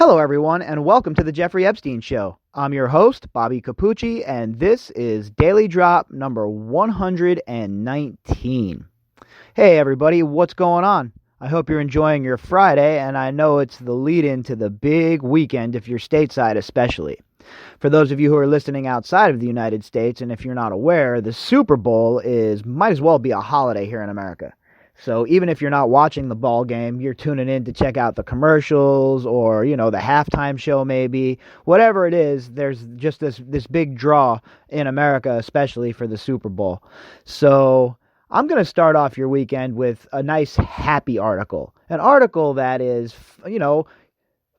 Hello, everyone, and welcome to the Jeffrey Epstein Show. I'm your host, Bobbycapucci, and this is Daily Drop number 119. Hey, everybody, what's going on? I hope you're enjoying your Friday, and I know it's the lead-in to the big weekend if you're stateside especially. For those of you who are listening outside of the United States, and if you're not aware, the Super Bowl might as well be a holiday here in America. So even if you're not watching the ball game, you're tuning in to check out the commercials or, the halftime show maybe. Whatever it is, there's just this big draw in America, especially for the Super Bowl. So I'm going to start off your weekend with a nice happy article. An article that is,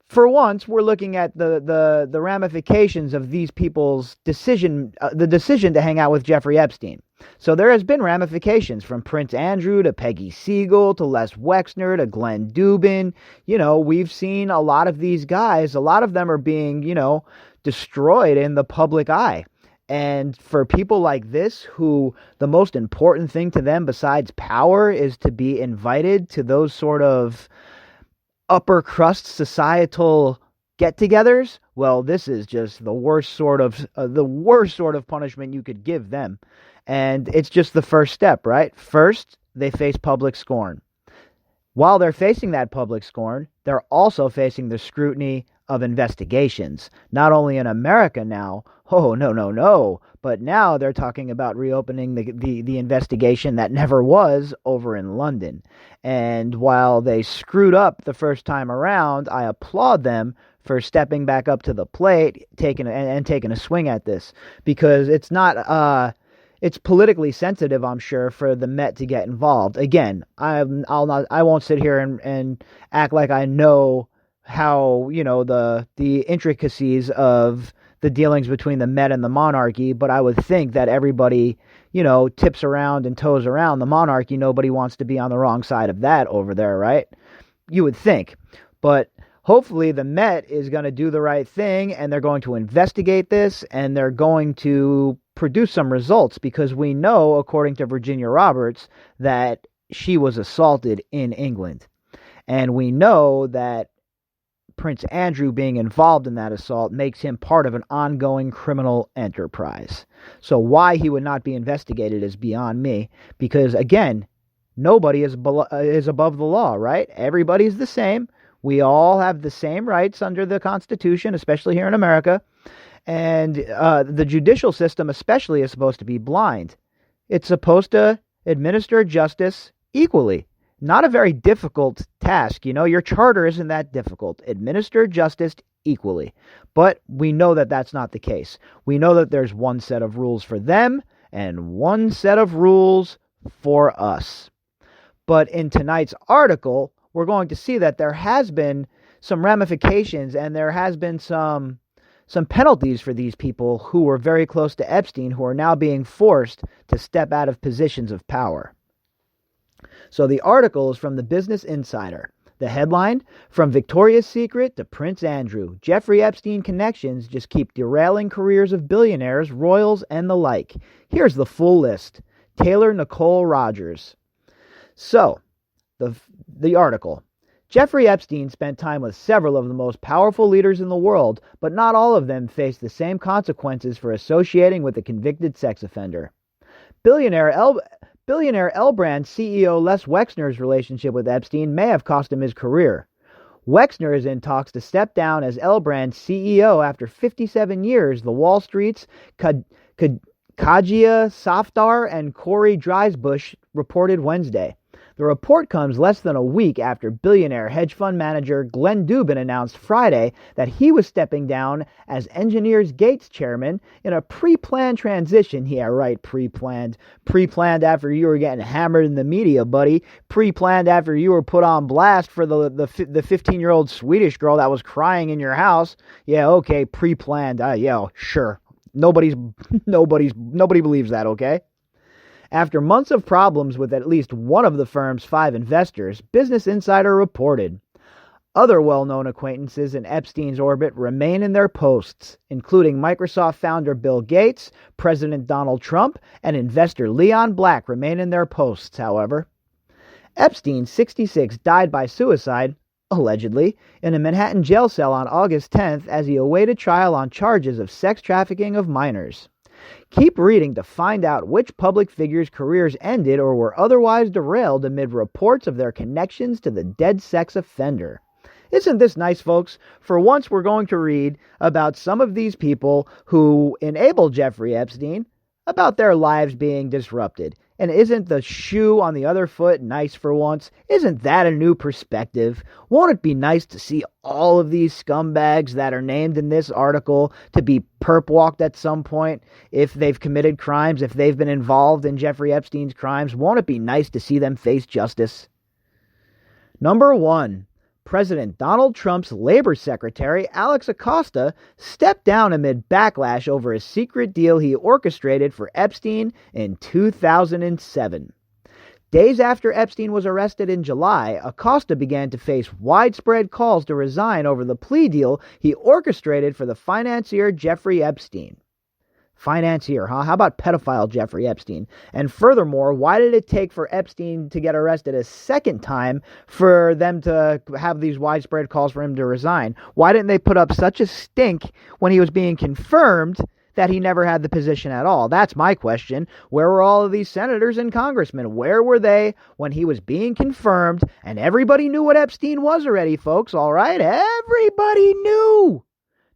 for once, we're looking at the ramifications of these people's decision, the decision to hang out with Jeffrey Epstein. So there has been ramifications from Prince Andrew to Peggy Segal to Les Wexner to Glenn Dubin. We've seen a lot of these guys. A lot of them are being, destroyed in the public eye. And for people like this, who the most important thing to them besides power is to be invited to those sort of upper crust societal get-togethers, well, this is just the worst sort of punishment you could give them. And it's just the first step, right? First, they face public scorn. While they're facing that public scorn, they're also facing the scrutiny of investigations. Not only in America now, but now they're talking about reopening the investigation that never was over in London. And while they screwed up the first time around, I applaud them for stepping back up to the plate, taking a swing at this, because it's not it's politically sensitive, I'm sure, for the Met to get involved. Again, I won't sit here and act like I know how, the intricacies of the dealings between the Met and the monarchy, but I would think that everybody, tips around and toes around the monarchy. Nobody wants to be on the wrong side of that over there, right? You would think. But hopefully the Met is going to do the right thing, and they're going to investigate this, and they're going to produce some results, because we know, according to Virginia Roberts, that she was assaulted in England. And we know that Prince Andrew being involved in that assault makes him part of an ongoing criminal enterprise. So why he would not be investigated is beyond me, because, again, nobody is above the law, right? Everybody's the same. We all have the same rights under the Constitution, especially here in America. And the judicial system especially is supposed to be blind. It's supposed to administer justice equally. Not a very difficult task. Your charter isn't that difficult. Administer justice equally. But we know that that's not the case. We know that there's one set of rules for them and one set of rules for us. But in tonight's article, we're going to see that there has been some ramifications, and there has been some penalties for these people who were very close to Epstein, who are now being forced to step out of positions of power. So the article is from the Business Insider. The headline, "From Victoria's Secret to Prince Andrew, Jeffrey Epstein connections just keep derailing careers of billionaires, royals, and the like." Here's the full list. Taylor Nicole Rogers. So, the article. Jeffrey Epstein spent time with several of the most powerful leaders in the world, but not all of them faced the same consequences for associating with a convicted sex offender. Billionaire L Brand CEO Les Wexner's relationship with Epstein may have cost him his career. Wexner is in talks to step down as L Brand CEO after 57 years, the Wall Street's Kajia Safdar and Corey Dreisbush reported Wednesday. The report comes less than a week after billionaire hedge fund manager Glenn Dubin announced Friday that he was stepping down as Engineers Gates chairman in a pre-planned transition. Yeah, right, pre-planned. Pre-planned after you were getting hammered in the media, buddy. Pre-planned after you were put on blast for the 15-year-old Swedish girl that was crying in your house. Yeah, okay, pre-planned. Yeah, sure. Nobody believes that, okay? After months of problems with at least one of the firm's 5 investors, Business Insider reported. Other well-known acquaintances in Epstein's orbit remain in their posts, including Microsoft founder Bill Gates, President Donald Trump, and investor Leon Black remain in their posts, however. Epstein, 66, died by suicide allegedly, in a Manhattan jail cell on August 10th as he awaited trial on charges of sex trafficking of minors. Keep reading to find out which public figures' careers ended or were otherwise derailed amid reports of their connections to the dead sex offender. Isn't this nice, folks? For once, we're going to read about some of these people who enabled Jeffrey Epstein, about their lives being disrupted. And isn't the shoe on the other foot nice for once? Isn't that a new perspective? Won't it be nice to see all of these scumbags that are named in this article to be perp-walked at some point if they've committed crimes, if they've been involved in Jeffrey Epstein's crimes? Won't it be nice to see them face justice? Number 1. President Donald Trump's Labor Secretary, Alex Acosta, stepped down amid backlash over a secret deal he orchestrated for Epstein in 2007. Days after Epstein was arrested in July, Acosta began to face widespread calls to resign over the plea deal he orchestrated for the financier Jeffrey Epstein. Financier, huh? How about pedophile Jeffrey Epstein? And furthermore, why did it take for Epstein to get arrested a second time for them to have these widespread calls for him to resign? Why didn't they put up such a stink when he was being confirmed that he never had the position at all? That's my question. Where were all of these senators and congressmen? Where were they when he was being confirmed? And everybody knew what Epstein was already, folks, all right? Everybody knew.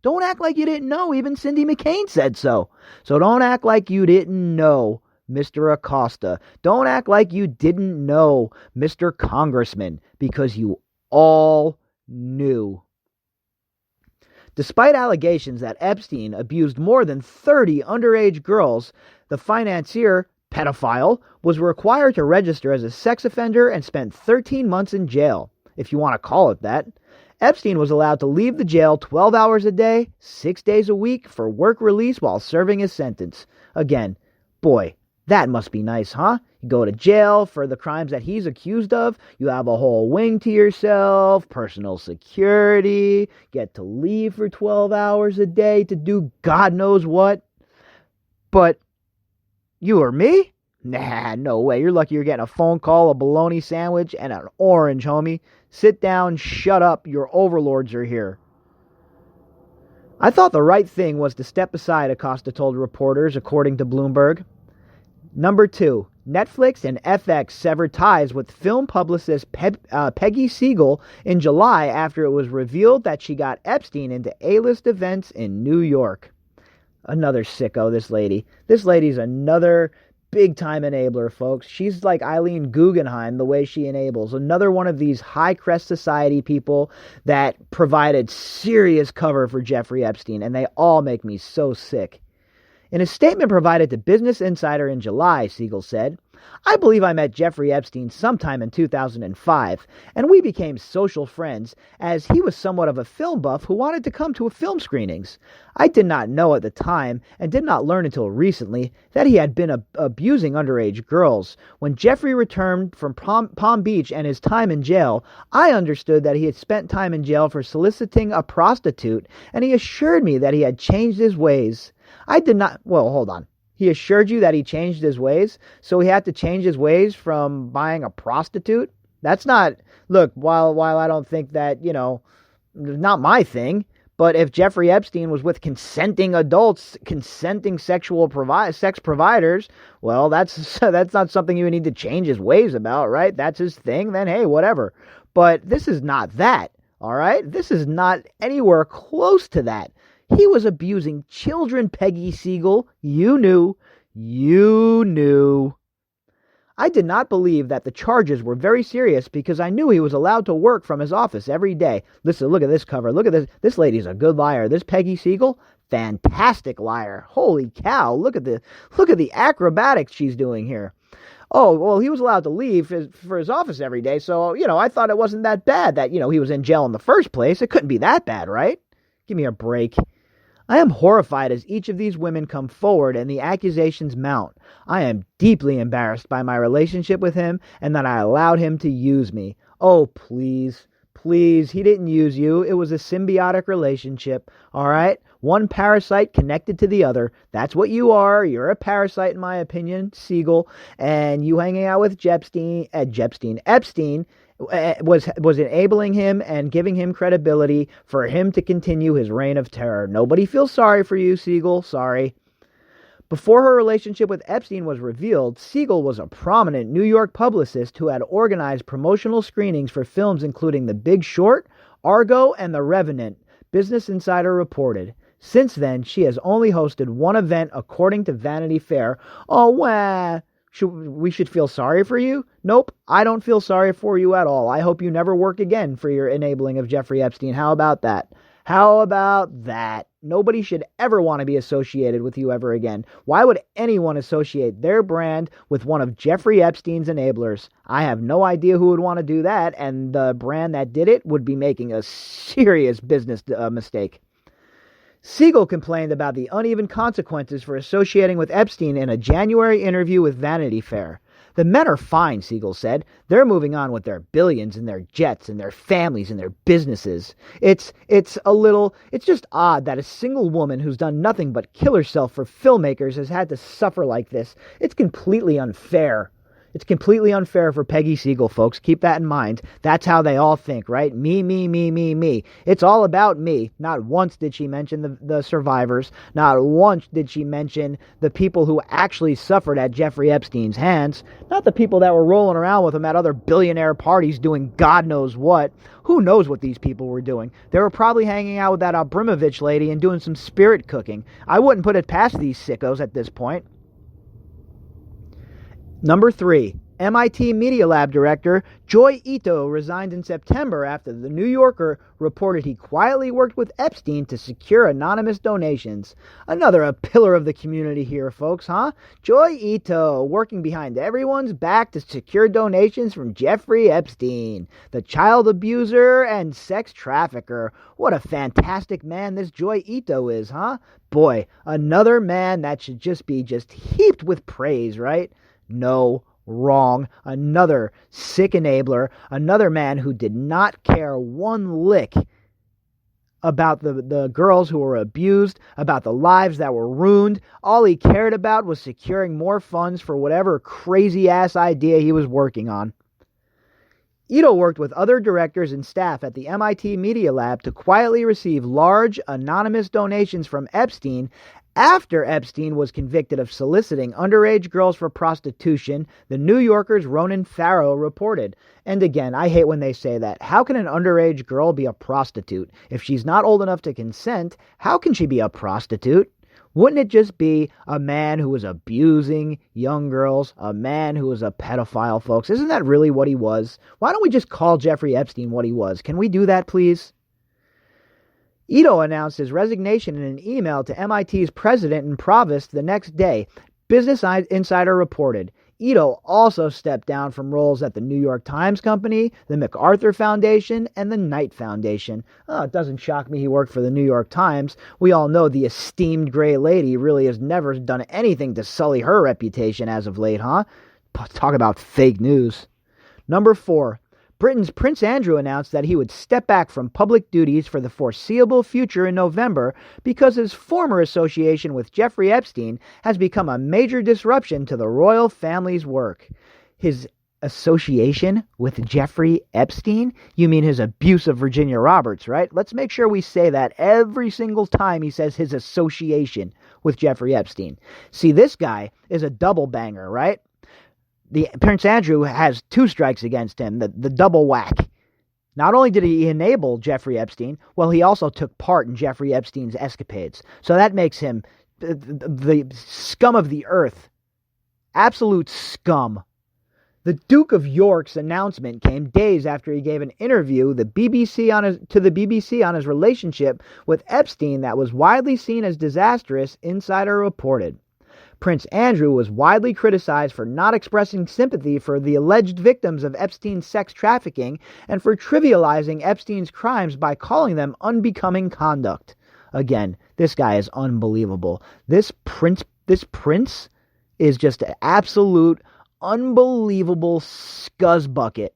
Don't act like you didn't know. Even Cindy McCain said so. So don't act like you didn't know, Mr. Acosta. Don't act like you didn't know, Mr. Congressman, because you all knew. Despite allegations that Epstein abused more than 30 underage girls, the financier, pedophile, was required to register as a sex offender and spent 13 months in jail, if you want to call it that. Epstein was allowed to leave the jail 12 hours a day, 6 days a week for work release while serving his sentence. Again, boy, that must be nice, huh? You go to jail for the crimes that he's accused of. You have a whole wing to yourself, personal security, get to leave for 12 hours a day to do God knows what. But you or me? Nah, no way. You're lucky you're getting a phone call, a bologna sandwich, and an orange, homie. Sit down, shut up, your overlords are here. I thought the right thing was to step aside, Acosta told reporters, according to Bloomberg. Number 2, Netflix and FX severed ties with film publicist Peggy Segal in July after it was revealed that she got Epstein into A-list events in New York. Another sicko, this lady. This lady's another big-time enabler, folks. She's like Eileen Guggenheim, the way she enables. Another one of these high-crest society people that provided serious cover for Jeffrey Epstein, and they all make me so sick. In a statement provided to Business Insider in July, Segal said, "I believe I met Jeffrey Epstein sometime in 2005, and we became social friends as he was somewhat of a film buff who wanted to come to a film screenings. I did not know at the time, and did not learn until recently, that he had been abusing underage girls. When Jeffrey returned from Palm Beach and his time in jail, I understood that he had spent time in jail for soliciting a prostitute, and he assured me that he had changed his ways. I did not..." Well, hold on. He assured you that he changed his ways, so he had to change his ways from buying a prostitute? That's not... Look, while I don't think that, not my thing, but if Jeffrey Epstein was with consenting adults, consenting sex providers, well, that's not something you need to change his ways about, right? That's his thing, then hey, whatever. But this is not that, all right? This is not anywhere close to that. He was abusing children, Peggy Segal. You knew. You knew. I did not believe that the charges were very serious because I knew he was allowed to work from his office every day. Listen, look at this cover. Look at this. This lady's a good liar. This Peggy Segal, fantastic liar. Holy cow. Look at the acrobatics she's doing here. Oh, well, he was allowed to leave for his office every day. So, I thought it wasn't that bad that, he was in jail in the first place. It couldn't be that bad, right? Give me a break. I am horrified as each of these women come forward and the accusations mount. I am deeply embarrassed by my relationship with him and that I allowed him to use me. Oh, please, please, he didn't use you. It was a symbiotic relationship, all right? One parasite connected to the other. That's what you are. You're a parasite, in my opinion, Segal, and you hanging out with Epstein, was enabling him and giving him credibility for him to continue his reign of terror. Nobody feels sorry for you, Segal. Sorry. Before her relationship with Epstein was revealed, Segal was a prominent New York publicist who had organized promotional screenings for films including The Big Short, Argo, and The Revenant, Business Insider reported. Since then, she has only hosted one event according to Vanity Fair. Oh, wah. We should feel sorry for you? Nope, I don't feel sorry for you at all. I hope you never work again for your enabling of Jeffrey Epstein. How about that? How about that? Nobody should ever want to be associated with you ever again. Why would anyone associate their brand with one of Jeffrey Epstein's enablers? I have no idea who would want to do that, and the brand that did it would be making a serious business mistake. Segal complained about the uneven consequences for associating with Epstein in a January interview with Vanity Fair. The men are fine, Segal said. They're moving on with their billions and their jets and their families and their businesses. It's just odd that a single woman who's done nothing but kill herself for filmmakers has had to suffer like this. It's completely unfair. It's completely unfair for Peggy Segal, folks. Keep that in mind. That's how they all think, right? Me, me, me, me, me. It's all about me. Not once did she mention the survivors. Not once did she mention the people who actually suffered at Jeffrey Epstein's hands. Not the people that were rolling around with him at other billionaire parties doing God knows what. Who knows what these people were doing? They were probably hanging out with that Abramovich lady and doing some spirit cooking. I wouldn't put it past these sickos at this point. Number 3, MIT Media Lab director Joi Ito resigned in September after the New Yorker reported he quietly worked with Epstein to secure anonymous donations. Another pillar of the community here, folks, huh? Joi Ito working behind everyone's back to secure donations from Jeffrey Epstein, the child abuser and sex trafficker. What a fantastic man this Joi Ito is, huh? Boy, another man that should just be heaped with praise, right? No, wrong. Another sick enabler, another man who did not care one lick about the girls who were abused, about the lives that were ruined. All he cared about was securing more funds for whatever crazy-ass idea he was working on. Ito worked with other directors and staff at the MIT Media Lab to quietly receive large, anonymous donations from Epstein after Epstein was convicted of soliciting underage girls for prostitution, the New Yorker's Ronan Farrow reported. And again, I hate when they say that. How can an underage girl be a prostitute? If she's not old enough to consent, how can she be a prostitute? Wouldn't it just be a man who was abusing young girls, a man who was a pedophile, folks? Isn't that really what he was? Why don't we just call Jeffrey Epstein what he was? Can we do that, please? Ito announced his resignation in an email to MIT's president and provost the next day. Business Insider reported. Ito also stepped down from roles at the New York Times Company, the MacArthur Foundation, and the Knight Foundation. Oh, it doesn't shock me he worked for the New York Times. We all know the esteemed Gray Lady really has never done anything to sully her reputation as of late, huh? Talk about fake news. Number 4. Britain's Prince Andrew announced that he would step back from public duties for the foreseeable future in November because his former association with Jeffrey Epstein has become a major disruption to the royal family's work. His association with Jeffrey Epstein? You mean his abuse of Virginia Roberts, right? Let's make sure we say that every single time he says his association with Jeffrey Epstein. See, this guy is a double banger, right? The Prince Andrew has 2 strikes against him, the double whack. Not only did he enable Jeffrey Epstein, well, he also took part in Jeffrey Epstein's escapades. So that makes him the scum of the earth. Absolute scum. The Duke of York's announcement came days after he gave an interview to the BBC on his relationship with Epstein that was widely seen as disastrous, Insider reported. Prince Andrew was widely criticized for not expressing sympathy for the alleged victims of Epstein's sex trafficking and for trivializing Epstein's crimes by calling them unbecoming conduct. Again, this guy is unbelievable. This prince is just an absolute unbelievable scuzzbucket.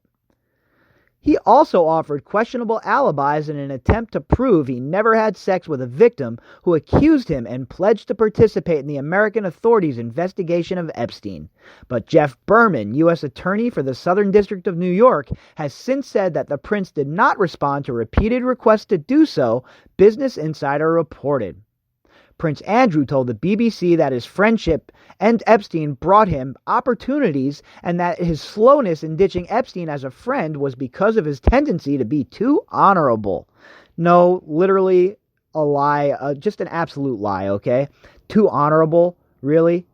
He also offered questionable alibis in an attempt to prove he never had sex with a victim who accused him and pledged to participate in the American authorities' investigation of Epstein. But Jeff Berman, U.S. Attorney for the Southern District of New York, has since said that the prince did not respond to repeated requests to do so, Business Insider reported. Prince Andrew told the BBC that his friendship and Epstein brought him opportunities and that his slowness in ditching Epstein as a friend was because of his tendency to be too honorable. No, literally a lie, just an absolute lie, okay? Too honorable, really?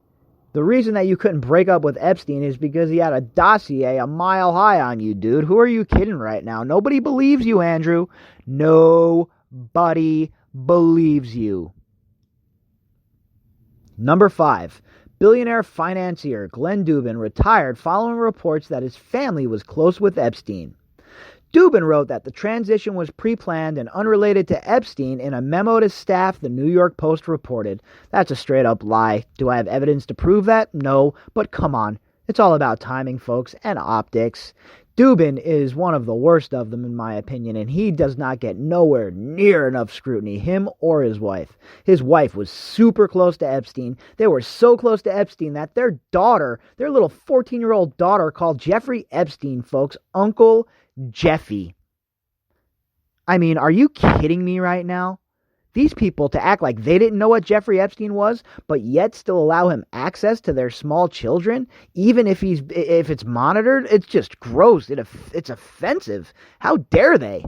The reason that you couldn't break up with Epstein is because he had a dossier a mile high on you, dude. Who are you kidding right now? Nobody believes you, Andrew. Nobody believes you. Number 5. Billionaire financier Glenn Dubin retired following reports that his family was close with Epstein. Dubin wrote that the transition was pre-planned and unrelated to Epstein in a memo to staff, the New York Post reported. That's a straight-up lie. Do I have evidence to prove that? No, but come on. It's all about timing, folks, and optics. Dubin is one of the worst of them, in my opinion, and he does not get nowhere near enough scrutiny, him or his wife. His wife was super close to Epstein. They were so close to Epstein that their daughter, their little 14-year-old daughter, called Jeffrey Epstein, folks, Uncle Jeffy. I mean, are you kidding me right now? These people to act like they didn't know what Jeffrey Epstein was, but yet still allow him access to their small children, even if it's monitored, it's just gross. It's offensive. How dare they?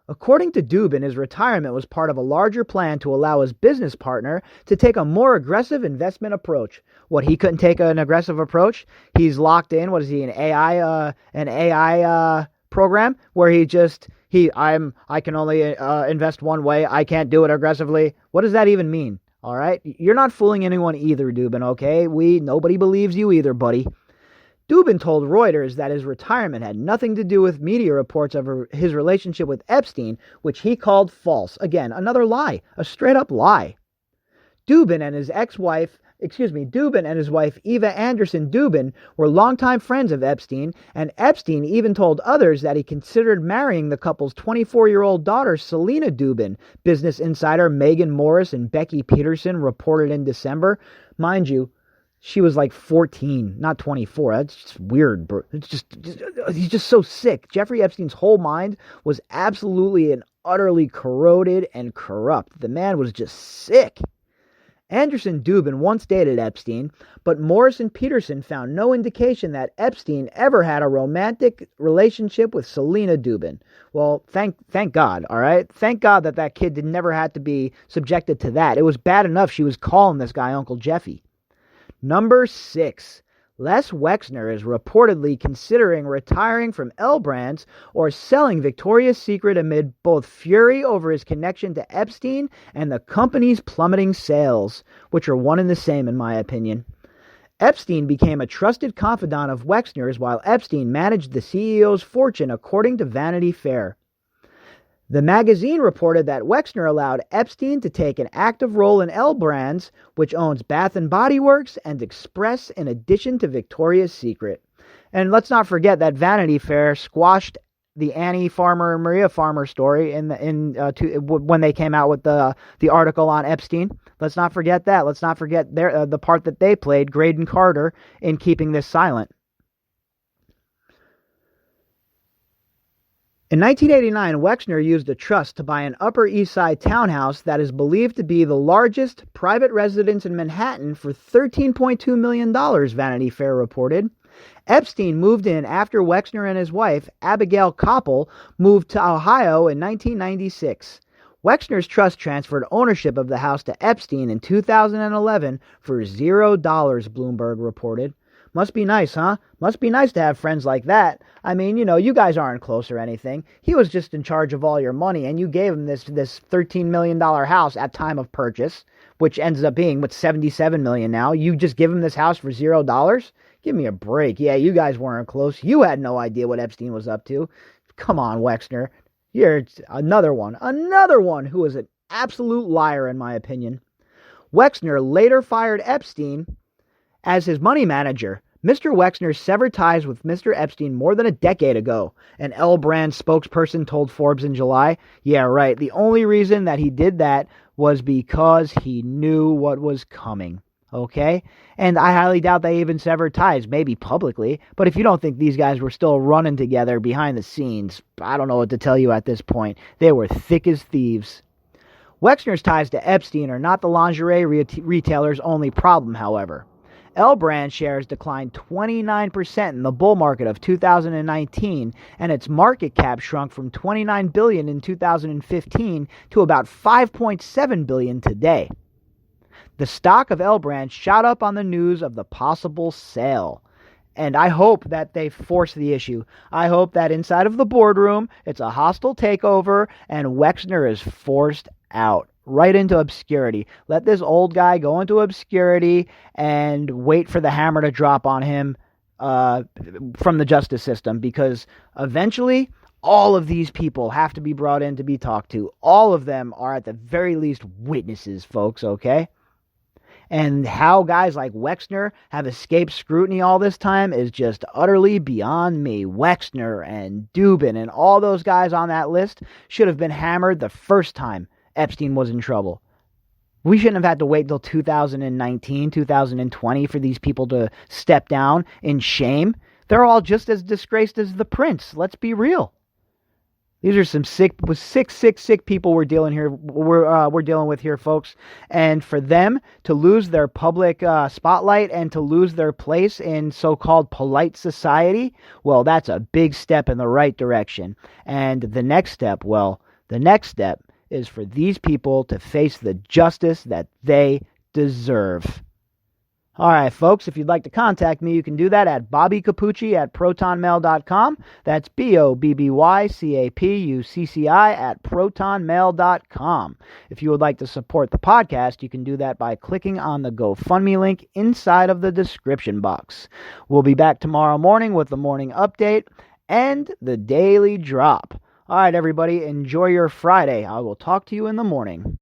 According to Dubin, his retirement was part of a larger plan to allow his business partner to take a more aggressive investment approach. What, he couldn't take an aggressive approach? He's locked in. What is he, an AI program where I can only invest one way. I can't do it aggressively. What does that even mean? All right. You're not fooling anyone either, Dubin. Okay. Nobody believes you either, buddy. Dubin told Reuters that his retirement had nothing to do with media reports of his relationship with Epstein, which he called false. Again, another lie, a straight up lie. Dubin and his wife Eva Anderson Dubin were longtime friends of Epstein, and Epstein even told others that he considered marrying the couple's 24-year-old daughter, Selena Dubin, Business Insider Megan Morris and Becky Peterson reported in December. Mind you, she was like 14, not 24. That's just weird, bro. He's just so sick. Jeffrey Epstein's whole mind was absolutely and utterly corroded and corrupt. The man was just sick. Anderson Dubin once dated Epstein, but Morris and Peterson found no indication that Epstein ever had a romantic relationship with Selena Dubin. Well, thank God, all right? Thank God that kid never had to be subjected to that. It was bad enough she was calling this guy Uncle Jeffy. Number 6. Les Wexner is reportedly considering retiring from L Brands or selling Victoria's Secret amid both fury over his connection to Epstein and the company's plummeting sales, which are one and the same in my opinion. Epstein became a trusted confidant of Wexner's while Epstein managed the CEO's fortune, according to Vanity Fair. The magazine reported that Wexner allowed Epstein to take an active role in L Brands, which owns Bath & Body Works and Express, in addition to Victoria's Secret. And let's not forget that Vanity Fair squashed the Annie Farmer and Maria Farmer story when they came out with the article on Epstein. Let's not forget that. Let's not forget the part that they played, Graydon Carter, in keeping this silent. In 1989, Wexner used a trust to buy an Upper East Side townhouse that is believed to be the largest private residence in Manhattan for $13.2 million, Vanity Fair reported. Epstein moved in after Wexner and his wife, Abigail Koppel, moved to Ohio in 1996. Wexner's trust transferred ownership of the house to Epstein in 2011 for $0, Bloomberg reported. Must be nice, huh? Must be nice to have friends like that. I mean, you guys aren't close or anything. He was just in charge of all your money, and you gave him this $13 million house at time of purchase, which ends up being, $77 million now. You just give him this house for $0? Give me a break. Yeah, you guys weren't close. You had no idea what Epstein was up to. Come on, Wexner. You're another one who was an absolute liar, in my opinion. Wexner later fired Epstein as his money manager, Mr. Wexner severed ties with Mr. Epstein more than a decade ago, an L Brand spokesperson told Forbes in July. Yeah, right. The only reason that he did that was because he knew what was coming. Okay? And I highly doubt they even severed ties, maybe publicly. But if you don't think these guys were still running together behind the scenes, I don't know what to tell you at this point. They were thick as thieves. Wexner's ties to Epstein are not the lingerie retailer's only problem, however. L Brand shares declined 29% in the bull market of 2019, and its market cap shrunk from $29 billion in 2015 to about $5.7 billion today. The stock of L Brand shot up on the news of the possible sale. And I hope that they force the issue. I hope that inside of the boardroom, it's a hostile takeover and Wexner is forced out, right into obscurity. Let this old guy go into obscurity and wait for the hammer to drop on him from the justice system, because eventually all of these people have to be brought in to be talked to. All of them are at the very least witnesses, folks, okay? And how guys like Wexner have escaped scrutiny all this time is just utterly beyond me. Wexner and Dubin and all those guys on that list should have been hammered the first time Epstein was in trouble. We shouldn't have had to wait till 2019, 2020 for these people to step down in shame. They're all just as disgraced as the prince. Let's be real. These are some sick people we're dealing with here, folks. And for them to lose their public spotlight and to lose their place in so-called polite society, well, that's a big step in the right direction. And the next step is for these people to face the justice that they deserve. All right, folks, if you'd like to contact me, you can do that at bobbycapucci@protonmail.com. That's BOBBYCAPUCCI@protonmail.com. If you would like to support the podcast, you can do that by clicking on the GoFundMe link inside of the description box. We'll be back tomorrow morning with the morning update and the daily drop. All right, everybody, enjoy your Friday. I will talk to you in the morning.